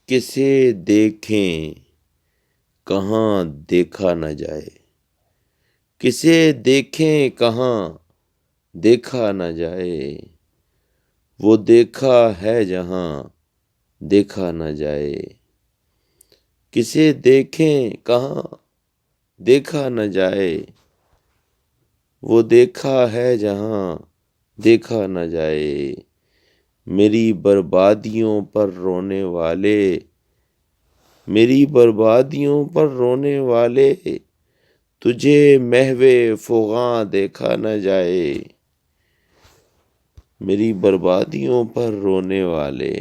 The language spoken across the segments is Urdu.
کسے دیکھیں کہاں دیکھا نہ جائے، کسے دیکھیں کہاں دیکھا نہ جائے، وہ دیکھا ہے جہاں دیکھا نہ جائے، کسے دیکھیں کہاں دیکھا نہ جائے، وہ دیکھا ہے جہاں دیکھا نہ جائے، میری بربادیوں پر رونے والے، میری بربادیوں پر رونے والے، تجھے محو فغاں دیکھا نہ جائے، میری بربادیوں پر رونے والے،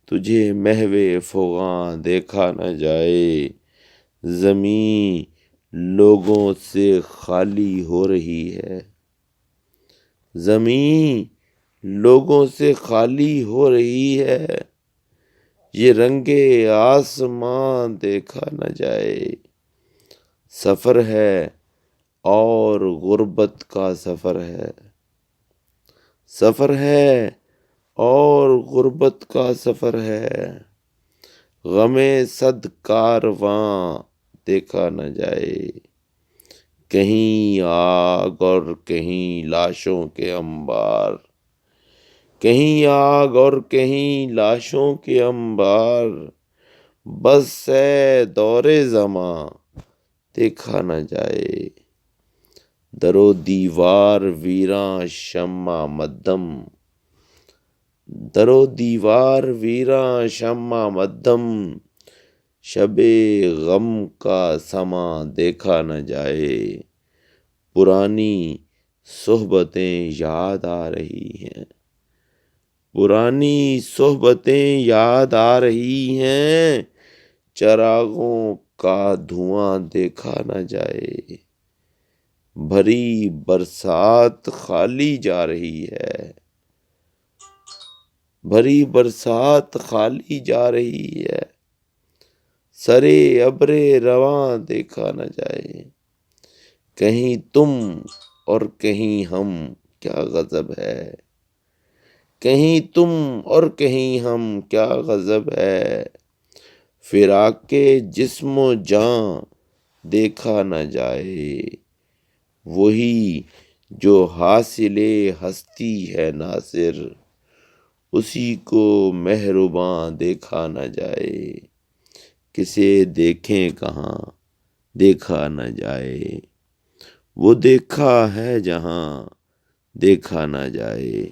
تجھے محو فغاں دیکھا نہ جائے، زمین لوگوں سے خالی ہو رہی ہے، زمین لوگوں سے خالی ہو رہی ہے، یہ رنگ آسمان دیکھا نہ جائے، سفر ہے اور غربت کا سفر ہے، سفر ہے اور غربت کا سفر ہے، غم صد کارواں دیکھا نہ جائے، کہیں آگ اور کہیں لاشوں کے انبار، کہیں آگ اور کہیں لاشوں کے انبار، بس ہے دور زماں دیکھا نہ جائے، در و دیوار ویراں شمع مدھم، در و دیوار ویراں شمع مدھم، شب غم کا سماں دیکھا نہ جائے، پرانی صحبتیں یاد آ رہی ہیں، پرانی صحبتیں یاد آ رہی ہیں، چراغوں کا دھواں دیکھا نہ جائے، بھری برسات خالی جا رہی ہے، بھری برسات خالی جا رہی ہے، سرے ابر رواں دیکھا نہ جائے، کہیں تم اور کہیں ہم کیا غضب ہے، کہیں تم اور کہیں ہم کیا غضب ہے، فراق کے جسم و جاں دیکھا نہ جائے، وہی جو حاصل ہستی ہے ناصر، اسی کو مہرباں دیکھا نہ جائے، کسے دیکھیں کہاں دیکھا نہ جائے، وہ دیکھا ہے جہاں دیکھا نہ جائے۔